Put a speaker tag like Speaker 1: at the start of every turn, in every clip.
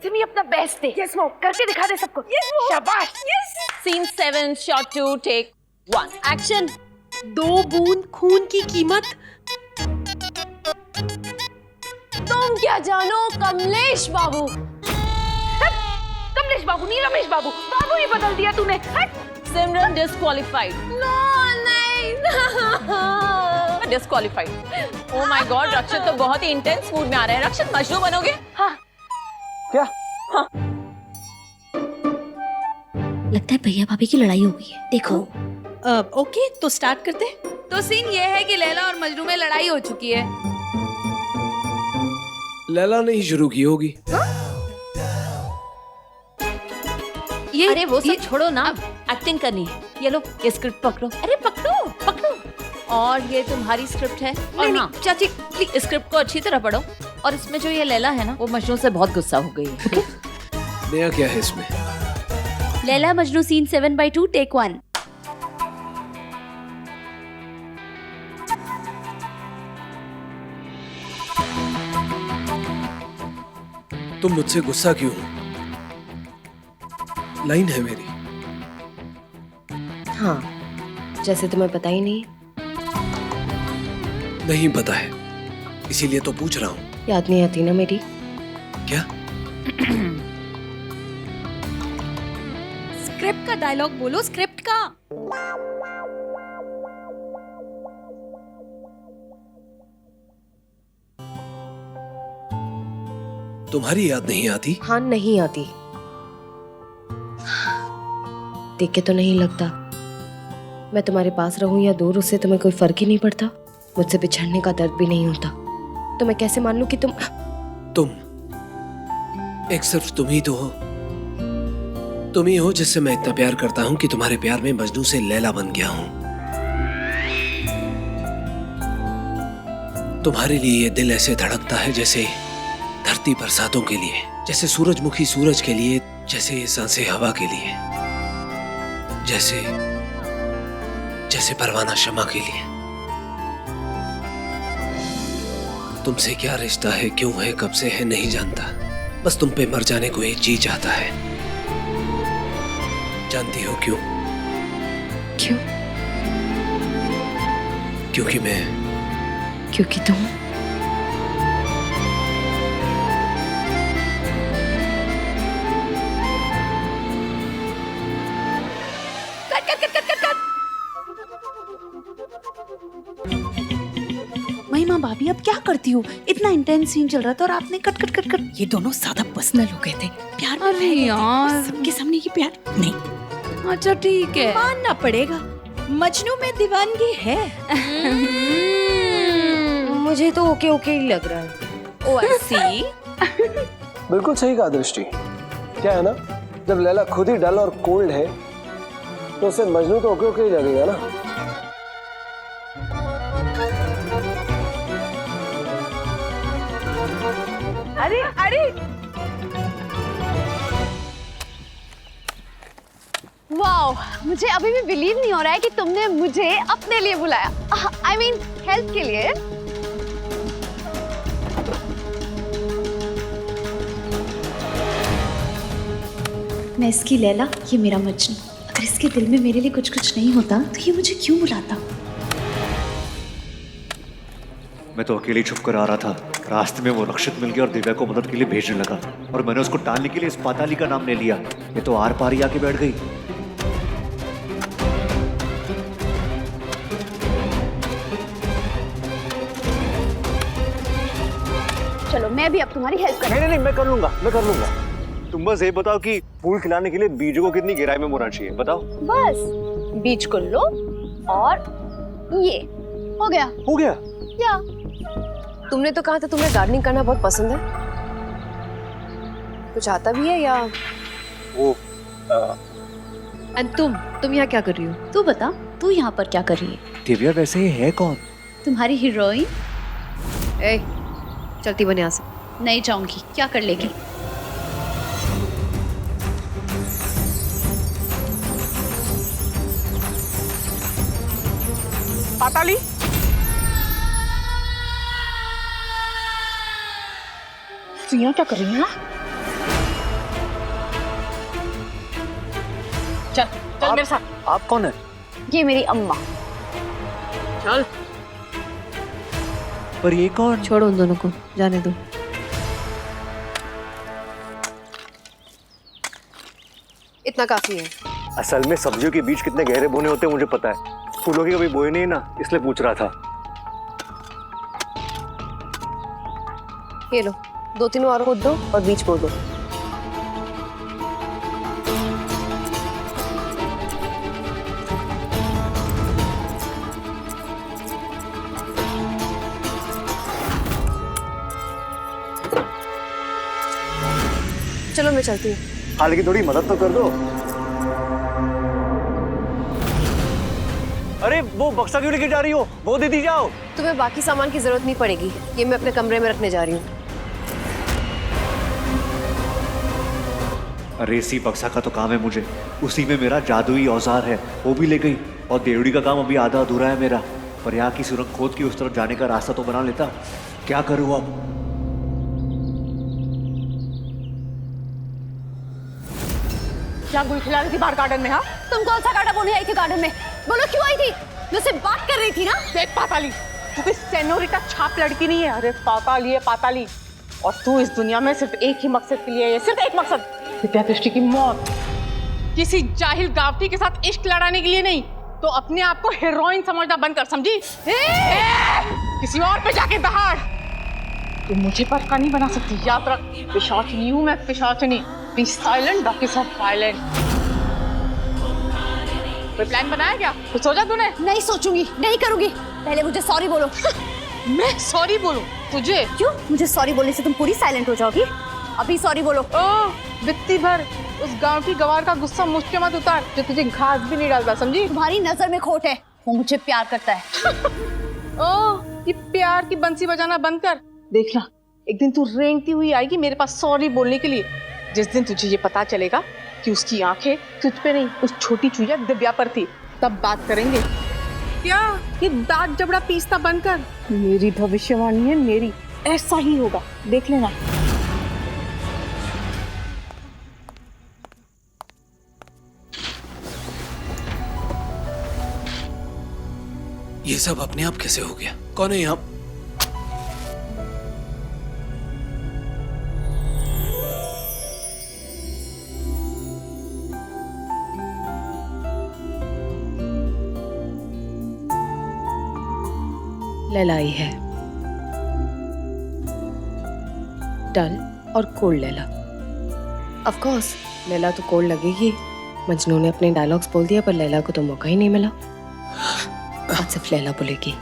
Speaker 1: सिमी अपना बेस्ट दे। Yes mom, करके दिखा दे सबको। यस मॉम, शाबाश। Yes.
Speaker 2: Scene 7 shot 2 take 1 action.
Speaker 3: 2 बूंद खून की कीमत।
Speaker 2: तुम क्या जानो कमलेश बाबू।
Speaker 1: कमलेश बाबू नहीं, रमेश बाबू। बाबू ही बदल दिया तूने।
Speaker 2: सिमरन डिस्क्वालिफाइड। नो नहीं डिस्क्वालिफाइड। ओह माय गॉड, रक्षित तो बहुत ही इंटेंस मूड में आ रहा है। रक्षित मजनू बनोगे?
Speaker 1: हाँ।
Speaker 4: क्या?
Speaker 2: हाँ।
Speaker 5: लगता है भैया भाभी की लड़ाई हो गई है, देखो।
Speaker 3: ओके, तो स्टार्ट करते हैं।
Speaker 6: तो सीन ये है कि लैला और मजनू में लड़ाई हो चुकी है।
Speaker 4: लैला ने ही शुरू की होगी।
Speaker 2: अरे वो सब छोड़ो ना, एक्टिंग करनी है। ये लो, ये स्क्रिप्ट पकड़ो। अरे पकड़ो पकड़ो। और ये तुम्हारी स्क्रिप्ट है। और
Speaker 6: नहीं,
Speaker 2: हाँ चाची, स्क्रिप्ट को अच्छी तरह पढ़ो। और इसमें जो ये लैला है ना, वो मजनू से बहुत गुस्सा हो गई है।
Speaker 4: नया क्या है इसमें?
Speaker 5: Laila Majnu scene 7/2 take 1।
Speaker 4: तुम मुझसे गुस्सा क्यों हो? लाइन है मेरी।
Speaker 7: हाँ, जैसे तुम्हें पता ही नहीं।
Speaker 4: नहीं पता है, इसीलिए तो पूछ रहा हूँ।
Speaker 7: याद नहीं आती ना मेरी?
Speaker 4: क्या?
Speaker 6: स्क्रिप्ट का डायलॉग बोलो, स्क्रिप्ट का।
Speaker 4: तुम्हारी याद नहीं आती?
Speaker 7: हाँ, नहीं आती। देख के तो नहीं लगता। मैं तुम्हारे पास रहूं या दूर, उससे तुम्हें कोई फर्क ही नहीं पड़ता। मुझसे बिछड़ने का दर्द भी नहीं होता। तो मैं कैसे मान लूं कि तुम
Speaker 4: एक सिर्फ तुम ही तो हो। तुम ही हो जिससे मैं इतना प्यार करता हूं कि तुम्हारे प्यार में मजनू से लैला बन गया हूं। तुम्हारे लिए ये दिल ऐसे धड़कता है जैसे धरती बरसातों के लिए, जैसे सूरजमुखी सूरज के लिए, जैसे ये सांसें हवा के लिए, जैसे परवाना शमा के लिए। तुमसे क्या रिश्ता है, क्यों है, कब से है, नहीं जानता। बस तुम पे मर जाने को एक जी चाहता है। जानती हो क्यों?
Speaker 7: क्यों? क्योंकि तुम
Speaker 6: महिमा भाभी, अब क्या करती हो? इतना इंटेंस सीन चल रहा था और आपने कट कट कट कट।
Speaker 3: ये दोनों ज्यादा पर्सनल हो गए थे। प्यार में
Speaker 6: अरे
Speaker 3: बह गए थे।
Speaker 6: यार।
Speaker 3: सबके सामने ये प्यार नहीं।
Speaker 6: अच्छा ठीक है।
Speaker 3: मानना पड़ेगा, मजनू में दीवानगी है।
Speaker 7: मुझे तो ओके ओके ही लग रहा है।
Speaker 3: ओ आई सी।
Speaker 8: बिल्कुल सही कहा दृष्टि। क्या है ना, जब लैला खुद ही डल और कोल्ड है तो उसे मजनू तो ओके ओके ही लगेगा ना।
Speaker 1: अरे अरे
Speaker 5: वाओ, मुझे अभी भी बिलीव नहीं हो रहा है कि तुमने मुझे अपने लिए बुलाया। आई मीन हेल्प के लिए। मैं इसकी लैला, ये मेरा मजनू। अगर इसके दिल में मेरे लिए कुछ कुछ नहीं होता तो ये मुझे क्यों बुलाता?
Speaker 9: मैं तो अकेले छुप कर आ रहा था। रास्ते में वो रक्षित मिल गया और दिव्या को मदद के लिए भेजने लगा, और मैंने उसको टालने के लिए इस पाताली का नाम ले लिया। ये तो आर पार ही आके बैठ गई।
Speaker 5: चलो मैं भी अब तुम्हारी हेल्प कर।
Speaker 8: नहीं, मैं कर लूंगा। तुम बस ये बताओ कि फूल खिलाने के लिए बीजों को कितनी गहराई में बोना चाहिए, बताओ।
Speaker 5: बस बीज को लो और ये हो गया। या
Speaker 7: तुमने तो कहा था तुम्हें गार्डनिंग करना बहुत पसंद है। कुछ आता भी है या
Speaker 8: वो
Speaker 7: एंड तुम यहाँ क्या कर रही हो?
Speaker 5: तू बता, तू यहाँ पर क्या कर रही है?
Speaker 9: दिव्या वैसे ये है कौन?
Speaker 5: तुम्हारी हीरोइन।
Speaker 7: ए, चलती बने यहाँ से।
Speaker 5: नहीं जाऊंगी, क्या कर लेगी?
Speaker 1: पाताली,
Speaker 5: तू यहाँ क्या कर रही है?
Speaker 1: चल चल मेरे साथ।
Speaker 8: आप कौन है?
Speaker 5: ये मेरी अम्मा।
Speaker 1: चल।
Speaker 9: पर ये कौन?
Speaker 7: छोड़ो उन दोनों को, जाने दो। इतना काफी है।
Speaker 9: असल में सब्जियों के बीज कितने गहरे बोने होते हैं मुझे पता है, फूलों की कभी बोए नहीं ना, इसलिए पूछ रहा था।
Speaker 7: ये लो, 2-3 और खोद दो और बीज बो दो। चलो मैं चलती हूँ।
Speaker 9: हालांकि थोड़ी मदद तो कर दो। अरे वो बक्सा क्यों लेके जा रही हो? वो दे दी जाओ।
Speaker 7: तुम्हें बाकी सामान की जरूरत नहीं पड़ेगी, ये मैं अपने कमरे में रखने जा रही हूँ।
Speaker 9: अरे इसी बक्सा का तो काम है मुझे, उसी में मेरा जादुई औजार है, वो भी ले गई। और देवड़ी का काम अभी आधा अधूरा है मेरा, पर यहाँ की सुरंग खोद के उस तरफ जाने का रास्ता तो बना लेता। क्या करूँ अब?
Speaker 1: क्या गुल खिला रही थी बाहर गार्डन में? हाँ,
Speaker 5: तुम कौन सा कांटा बोने आई थी गार्डन में? बोलो क्यों आई थी? मैं उससे बात कर रही थी ना।
Speaker 1: देख पाताली, तू कोई सेनोरिटा छाप लड़की नहीं है। अरे पाताली है पाताली, और तू इस दुनिया में सिर्फ एक ही मकसद के लिए है, सिर्फ एक मकसद, दिव्या दृष्टि की मौत। किसी जाहिल गावटी के साथ इश्क लड़ाने के लिए नहीं, तो अपने आप को हीरोइन समझना बंद कर, समझी? किसी और पे जाके दहाड़। तू मुझे पक्का नहीं बना सकती, याद रख। पिशाचनी हूँ मैं, पिशाचनी। बी साइलेंट, बाकी सब वायलेंट। कोई प्लान बनाया क्या? कुछ सोचा तूने?
Speaker 5: नहीं सोचूंगी, नहीं करूंगी। पहले मुझे सॉरी बोलो।
Speaker 1: मैं सॉरी बोलूं तुझे?
Speaker 5: क्यों? मुझे सॉरी बोलने से तुम पूरी साइलेंट हो जाओगी? अभी सॉरी बोलो।
Speaker 1: ओह, बित्ती भर उस गांव की गवार का गुस्सा मुझ पे मत उतार, जो तुझे घास भी नहीं डालता, समझी?
Speaker 5: तुम्हारी नजर में खोट है, वो मुझे प्यार करता है।
Speaker 1: ओह, ये प्यार की बंसी बजाना बंद कर। देखना, एक दिन तू रेंगती हुई आएगी मेरे पास सॉरी बोलने के लिए। जिस दिन तुझे ये पता चलेगा कि उसकी आंखें तुझ पे नहीं, उस छोटी चुईया दिव्या पर थी, तब बात करेंगे। क्या ये दांत जबड़ा पीसना बंद कर। मेरी भविष्यवाणी है, मेरी, ऐसा ही होगा, देख लेना।
Speaker 4: ये सब अपने आप कैसे हो गया? कौन है यहाँ?
Speaker 7: लैला आई है, डल और cold Laila. Of course Laila तो कोल्ड लगेगी। मजनू ने अपने डायलॉग्स बोल दिया, पर लैला को तो मौका ही नहीं मिला। आज सिर्फ लैला बोलेगी।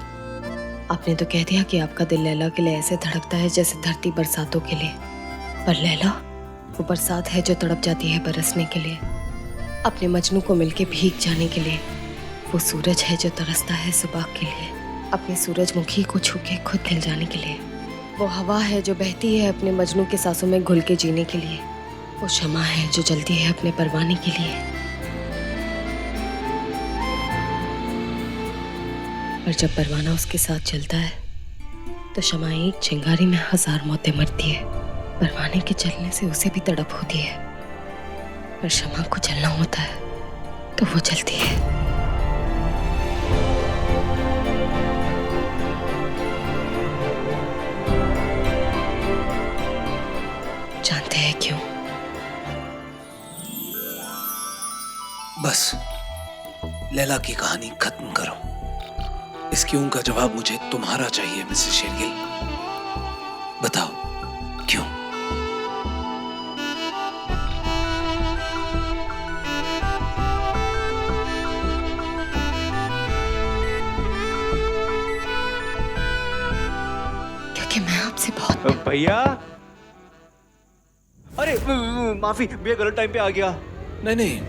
Speaker 7: आपने तो कह दिया कि आपका दिल लैला के लिए ऐसे धड़कता है जैसे धरती बरसातों के लिए, पर लैला वो बरसात है जो तड़प जाती है बरसने के लिए, अपने मजनू को मिलके भीग जाने के लिए। वो सूरज है जो तरसता है सुबह के लिए, अपने सूरजमुखी को छू के खुद खिल जाने के लिए। वो हवा है जो बहती है अपने मजनू के सांसों में घुल के जीने के लिए। वो शमा है जो जलती है अपने परवाने के लिए। पर जब परवाना उसके साथ जलता है तो शमा एक चिंगारी में 1000 मौतें मरती है। परवाने के जलने से उसे भी तड़प होती है, पर शमा को जलना होता है तो वो जलती है। जानते हैं क्यों?
Speaker 4: बस लैला की कहानी खत्म करो। इस क्यों का जवाब मुझे तुम्हारा चाहिए मिसेस शेरगिल। बताओ क्यों?
Speaker 7: क्योंकि मैं आपसे बहुत
Speaker 9: भैया, अरे माफी भैया, गलत टाइम पे आ गया।
Speaker 4: नहीं,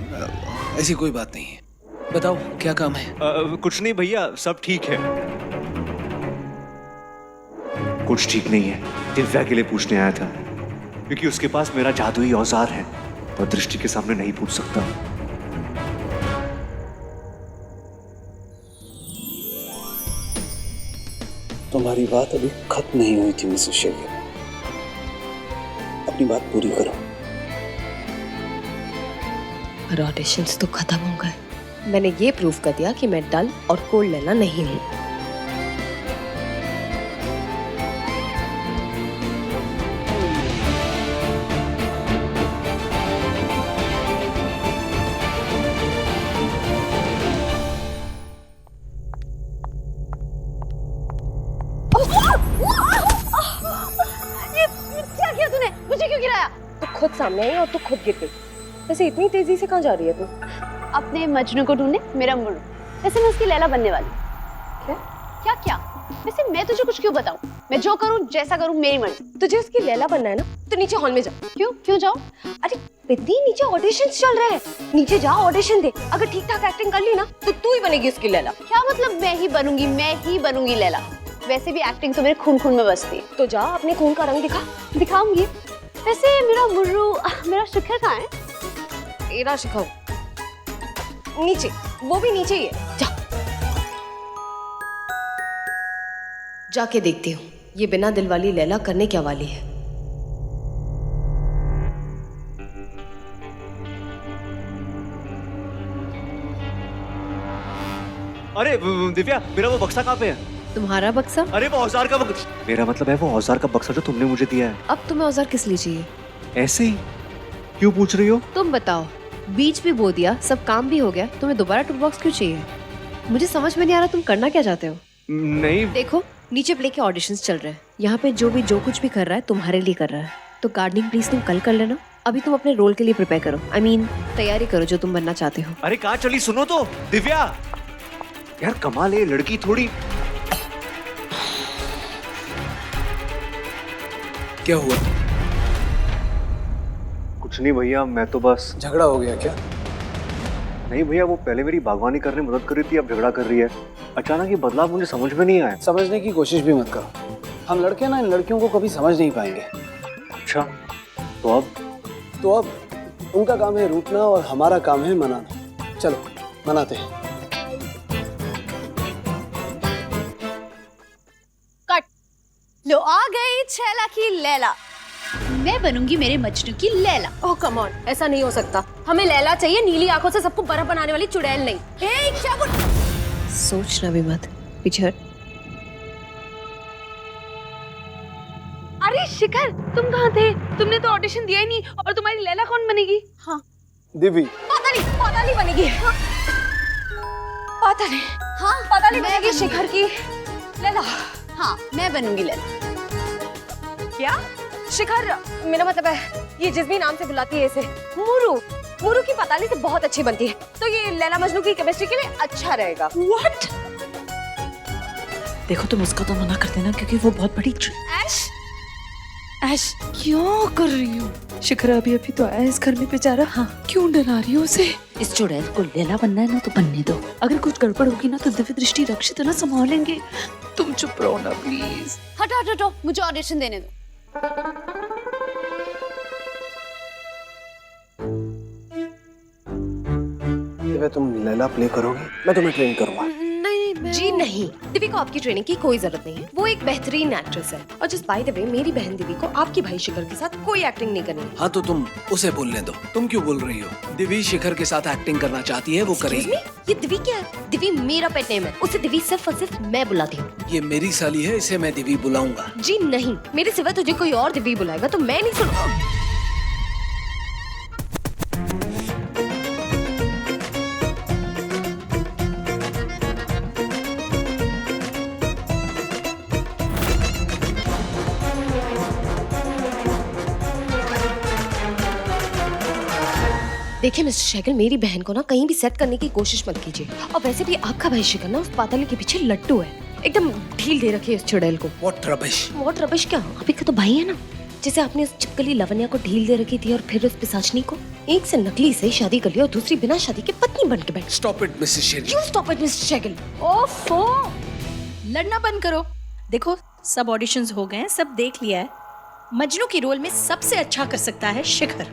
Speaker 4: ऐसी कोई बात नहीं है। बताओ क्या काम है?
Speaker 9: कुछ नहीं भैया, सब ठीक है। कुछ ठीक नहीं है, दिव्या के लिए पूछने आया था, क्योंकि उसके पास मेरा जादुई औजार है, पर दृष्टि के सामने नहीं पूछ सकता।
Speaker 8: तुम्हारी बात अभी खत्म नहीं हुई थी मिसेस शेरगिल, अपनी बात पूरी करो।
Speaker 7: पर ऑडिशंस तो खत्म हो गए। मैंने ये प्रूव कर दिया कि मैं डल और कोल्ड लैला नहीं हूँ।
Speaker 5: क्या किया तूने? मुझे क्यों गिराया?
Speaker 7: तो खुद सामने आई और तू खुद गिर गई। वैसे इतनी तेजी से कहाँ जा रही है तू?
Speaker 5: अपने मजनू को ढूंढने, मेरा मुर्रू। वैसे मैं उसकी लैला बनने वाली।
Speaker 7: क्या?
Speaker 5: क्या क्या? वैसे मैं तुझे कुछ क्यों बताऊं? मैं जो करूं, जैसा करूं, मेरी मर्जी।
Speaker 7: तुझे उसकी लैला बनना है ना, तो नीचे हॉल में जा।
Speaker 5: क्यों? क्यों जाऊं?
Speaker 7: अरे बेटी, नीचे ऑडिशंस चल रहे हैं, नीचे जा ऑडिशन दे। अगर ठीक ठाक एक्टिंग कर ली ना तो तू ही बनेगी उसकी लैला।
Speaker 5: क्या मतलब मैं ही बनूंगी लैला? वैसे भी एक्टिंग तो मेरे खून खून में बसती है।
Speaker 7: तो जा अपने खून का रंग दिखा।
Speaker 5: दिखाऊंगी। वैसे मेरा मुर्रू, मेरा शिखर कहाँ है?
Speaker 7: तेरा शिखाओ नीचे, वो भी नीचे ही है। जा जाके देखती हूँ ये बिना दिल वाली लैला करने क्या वाली है।
Speaker 9: अरे दिव्या, मेरा वो बक्सा कहाँ पे है?
Speaker 7: तुम्हारा बक्सा?
Speaker 9: अरे वो औजार का मेरा मतलब है वो औजार का बक्सा जो तुमने मुझे दिया है।
Speaker 7: अब तुम्हें औजार किस लिए चाहिए?
Speaker 9: ऐसे ही क्यों पूछ रही हो?
Speaker 7: तुम बताओ, बीच भी बो दिया, सब काम भी हो गया, तुम्हें दोबारा टूल बॉक्स क्यों चाहिए? मुझे समझ में नहीं आ रहा तुम करना क्या चाहते हो।
Speaker 9: नहीं
Speaker 7: देखो, नीचे प्ले के ऑडिशंस चल रहे हैं, यहाँ पे जो कुछ भी कर रहा है तुम्हारे लिए कर रहा है। तो गार्डनिंग प्लीज तुम कल कर लेना। अभी तुम अपने रोल के लिए प्रिपेयर करो। I mean, तैयारी करो जो तुम बनना चाहते हो।
Speaker 9: अरे कहाँ चली, सुनो तो दिव्या। यार कमाल है, लड़की थोड़ी।
Speaker 4: क्या हुआ?
Speaker 9: कुछ नहीं भैया, मैं तो बस।
Speaker 8: झगड़ा हो गया क्या?
Speaker 9: नहीं भैया, वो पहले मेरी बागवानी करने में मदद कर रही थी, अब झगड़ा कर रही है। अचानक ये बदलाव मुझे समझ में नहीं आया।
Speaker 8: समझने की कोशिश भी मत करो। हम लड़के ना इन लड़कियों को कभी समझ नहीं पाएंगे।
Speaker 9: अच्छा, तो अब
Speaker 8: उनका काम है रूठना और हमारा काम है मनाना। चलो मनाते हैं।
Speaker 5: कट लो, आ गई छैला की लैला। मैं बनूंगी मेरे मजनू की लैला।
Speaker 7: ओह कम ऑन, ऐसा नहीं हो सकता। हमें लैला चाहिए, नीली आंखों से सबको बर्फ बनाने वाली चुड़ैल नहीं।
Speaker 5: हे क्या बोल?
Speaker 7: सोचना भी मत, पीछे हट।
Speaker 3: अरे शिखर, तुम कहाँ थे? तुमने तो ऑडिशन दिया ही नहीं, और तुम्हारी लैला कौन बनेगी?
Speaker 5: हाँ
Speaker 8: दिव्य।
Speaker 7: पता नहीं बनेगी। हाँ। पता नहीं।
Speaker 5: हाँ
Speaker 7: पता नहीं बनेगी शिखर की लैला।
Speaker 5: हाँ मैं बनूंगी लैला।
Speaker 7: क्या? शिखर, मेरा मतलब है ये जिस भी नाम से बुलाती है इसे, मुरू की पताली से बहुत अच्छी बनती है, तो ये लैला मजनू की केमिस्ट्री के लिए अच्छा रहेगा।
Speaker 3: What? देखो तुम उसका तो मना कर देना, क्योंकि वो बहुत बड़ी ऐश क्यों कर रही हो? शिखर अभी तो आया इस घर में बेचारा। हाँ, क्यों डरा रही हो उसे? इस चुड़ैल को लैला बनना है ना तो बनने दो। अगर कुछ गड़बड़ होगी ना तो दिव्य दृष्टि रक्षित ना संभालेंगे। तुम चुप रहो ना प्लीज।
Speaker 5: हटो, मुझे ऑडिशन देने दो।
Speaker 8: तुम लैला प्ले करोगी, मैं तुम्हें ट्रेन करूंगा।
Speaker 7: जी नहीं, दिव्य को आपकी ट्रेनिंग की कोई जरूरत नहीं है। वो एक बेहतरीन एक्ट्रेस है। और जस्ट बाय द वे, मेरी बहन दिव्य को आपकी भाई शिखर के साथ कोई एक्टिंग नहीं करनी।
Speaker 4: हाँ तो तुम उसे बोलने दो। तुम क्यों बोल रही हो? दिव्य शिखर के साथ एक्टिंग करना चाहती है, वो करेगी।
Speaker 7: ये दिव्य क्या है? दिव्य मेरा पेट नेम है, उसे दिव्य सिर्फ और सिर्फ मैं बुलाती हूँ।
Speaker 4: ये मेरी साली है, इसे मैं दिव्य बुलाऊंगा।
Speaker 7: जी नहीं, मेरे सिवा तुझे कोई और दिव्य बुलाएगा तो मैं नहीं सुनूंगा। देखिए मिस्टर शेखर, मेरी बहन को ना कहीं भी सेट करने की कोशिश मत कीजिए। और वैसे भी आपका भाई शिखर ना उस पाताली के पीछे लट्टू है, एकदम ढील दे रखी है इस चुड़ैल को।
Speaker 4: What rubbish?
Speaker 7: What rubbish क्या? अभी का तो भाई है ना, जैसे आपने उस चिपकली लवन्या को ढील दे रखी थी और फिर उस पिशाचनी को। एक से नकली से शादी कर ली और दूसरी बिना शादी के पत्नी बन के बैठ।
Speaker 4: Stop it, Mrs. Shergill.
Speaker 7: You stop it, Mr. Shekhar.
Speaker 3: ओफो, लड़ना बंद करो। देखो सब ऑडिशंस हो गए हैं, सब देख लिया है। मजनू की रोल में सबसे अच्छा कर सकता है शिखर।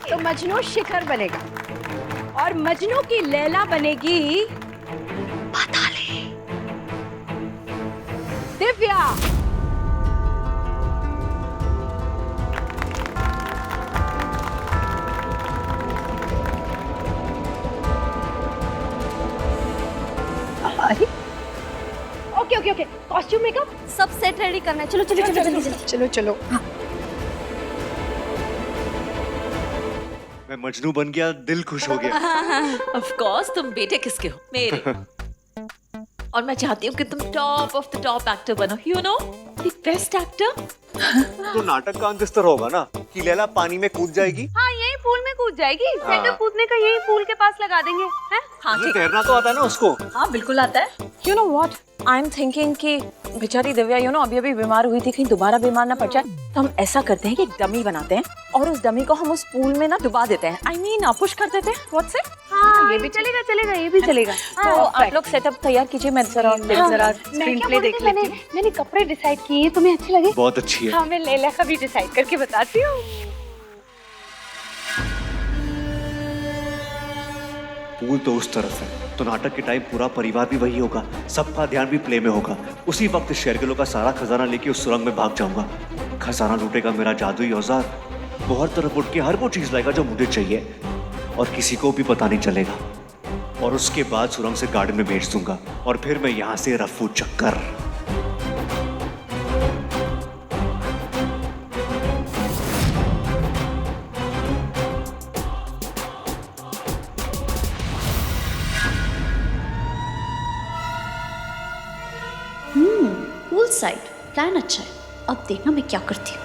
Speaker 5: तो मजनू शिखर बनेगा
Speaker 3: और मजनू की लैला बनेगी
Speaker 5: पाताली।
Speaker 3: दिव्या।
Speaker 5: ओके कॉस्ट्यूम मेकअप सब सेट रेडी करना है। चलो चलो चलो चलो
Speaker 3: चलो चलो।
Speaker 9: मैं मजनू बन गया, दिल खुश हो गया।
Speaker 2: ऑफ कोर्स तुम बेटे किसके हो? मेरे। और मैं चाहती हूँ कि तुम top of the top actor बनो, you know, the best actor.
Speaker 9: तो नाटक का अंत इस तरह होगा ना कि लैला पानी में कूद जाएगी।
Speaker 5: हाँ यही पूल में कूद जाएगी। सेटअप कूदने का यही पूल के पास लगा देंगे हैं?
Speaker 2: हाँ ठीक।
Speaker 9: तैरना तो आता है ना उसको?
Speaker 2: हाँ बिल्कुल आता है। You know what I am thinking कि बेचारी दिव्या यू नो अभी बीमार हुई थी, कहीं दोबारा बीमार ना पड़ जाए, तो हम ऐसा करते हैं कि एक डमी बनाते हैं और उस डमी को हम उस पूल में ना डुबा देते हैं। आई मीन पुश कर देते हैं। What's it?
Speaker 5: हाँ ये भी चलेगा चलेगा ये भी चलेगा।
Speaker 2: तो आप लोग सेटअप तैयार कीजिए, मैं जरा स्क्रीन प्ले देख लेती हूँ।
Speaker 5: मैंने कपड़े डिसाइड किए, तुम्हें अच्छे लगे?
Speaker 9: बहुत अच्छी है।
Speaker 5: हाँ मैं लैला का भी डिसाइड करके बताती हूँ।
Speaker 9: पूल तो उस तरफ है, तो नाटक के टाइम पूरा परिवार भी वही होगा, सबका ध्यान भी प्ले में होगा। उसी वक्त शेरगिलों का सारा खजाना लेके उस सुरंग में भाग जाऊंगा। खजाना लूटेगा मेरा जादुई औजार, वो हर तरफ उठ के हर वो चीज लाएगा जो मुझे चाहिए और किसी को भी पता नहीं चलेगा। और उसके बाद सुरंग से गार्डन में भेज दूंगा और फिर मैं यहाँ से रफू चक्कर।
Speaker 6: पूल साइड प्लान अच्छा है। अब देखना मैं क्या करती हूँ।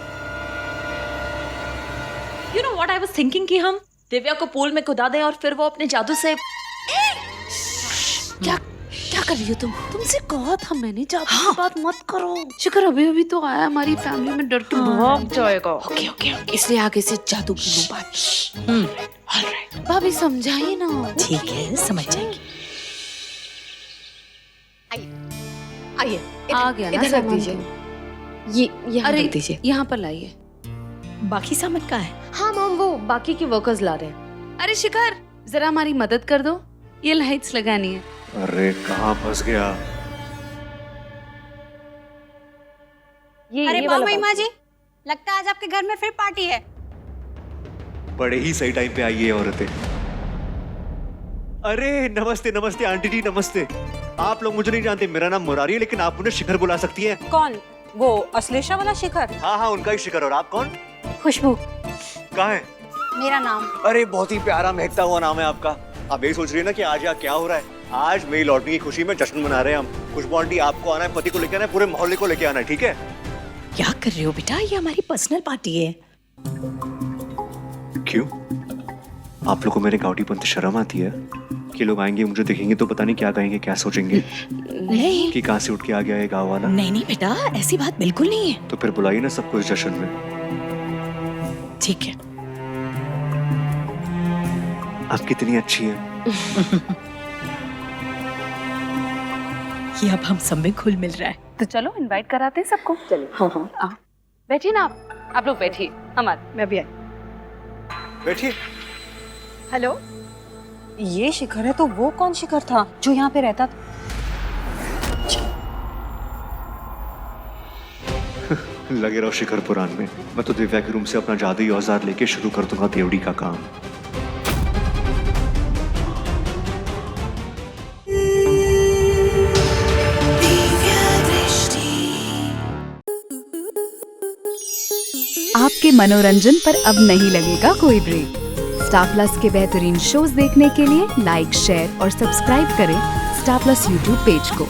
Speaker 2: You know what I was thinking कि हम दिव्या को पूल में कूदा दें और फिर वो अपने जादू से
Speaker 3: क्या क्या कर रही हो तुम? तुमसे कहा था मैंने, जादू की बात मत करो। शिखर अभी अभी तो आया, हमारी फैमिली में डर के भाग जाएगा। ओके ओके ओके, इसलिए आगे से जादू की नो बात। ऑलराइट भाभी समझाइए ना।
Speaker 2: ठीक है समझ जाएगी।
Speaker 1: आइए
Speaker 3: आ गया ना
Speaker 7: इधर रख
Speaker 3: सामान
Speaker 7: दीजिए।
Speaker 3: तो।
Speaker 7: ये यहाँ
Speaker 3: अरे
Speaker 7: रख दीजिए।
Speaker 3: यहाँ पर लाइए।
Speaker 2: बाकी सामान कहाँ है?
Speaker 7: हाँ मॉम वो बाकी के वर्कर्स ला रहे हैं।
Speaker 3: अरे शिखर जरा हमारी मदद कर दो, ये लाइट्स लगानी है।
Speaker 9: अरे कहाँ फंस गया?
Speaker 5: अरे
Speaker 7: वाला
Speaker 5: माँ जी लगता है आज आपके घर में फिर पार्टी है।
Speaker 9: बड़े ही सही टाइम पे आई है औरतें। अरे नमस्ते नमस्ते आंटी जी, नमस्ते। आप लोग मुझे नहीं जानते, मेरा नाम मुरारी है, लेकिन आप मुझे शिखर बुला सकती हैं।
Speaker 1: कौन? वो अश्लेषा वाला शिखर?
Speaker 9: हाँ हाँ उनका ही शिखर। और आप कौन?
Speaker 5: खुशबू
Speaker 9: कहाँ है?
Speaker 5: मेरा नाम।
Speaker 9: अरे बहुत ही प्यारा महकता हुआ नाम है आपका। आप यही सोच रही है ना कि आज यहाँ क्या हो रहा है? आज मेरी लौटने की खुशी में जश्न मना रहे हैं हम। खुशबू आंटी आपको आना है, पति को लेके आना है, पूरे मोहल्ले को लेके आना है, ठीक है?
Speaker 2: क्या कर रहे हो बेटा, ये हमारी पर्सनल पार्टी है।
Speaker 9: क्यों? आप लोग को मेरे गाउडीपन से शर्म आती है कि लोग आएंगे मुझे देखेंगे तो पता नहीं क्या कहेंगे, क्या सोचेंगे
Speaker 2: नहीं
Speaker 9: कि कहाँ से उठ के आ गया ये गाँव वाला?
Speaker 2: नहीं नहीं बेटा, ऐसी बात बिल्कुल नहीं है।
Speaker 9: तो फिर बुलाइए ना सबको इस जश्न में।
Speaker 2: ठीक है।
Speaker 9: आप कितनी अच्छी हैं।
Speaker 2: ये अब हम सब में घुल मिल रहा है।
Speaker 3: तो चलो इनवाइट कराते हैं सबको। चलो
Speaker 7: हाँ हाँ
Speaker 3: आओ बैठिए ना आप लोग बैठिए। हमारे
Speaker 1: मैं भी आई।
Speaker 9: बैठिए।
Speaker 1: हेलो, ये शिखर है तो वो कौन शिखर था जो यहाँ पे रहता था?
Speaker 9: लगे रहो शिखर पुराण में। मैं तो दिव्या के रूम से अपना जादुई औजार लेके शुरू कर दूंगा देवड़ी का काम।
Speaker 10: आपके मनोरंजन पर अब नहीं लगेगा कोई ब्रेक। स्टार प्लस के बेहतरीन शोज देखने के लिए लाइक, शेयर और सब्सक्राइब करें स्टार प्लस यूट्यूब पेज को।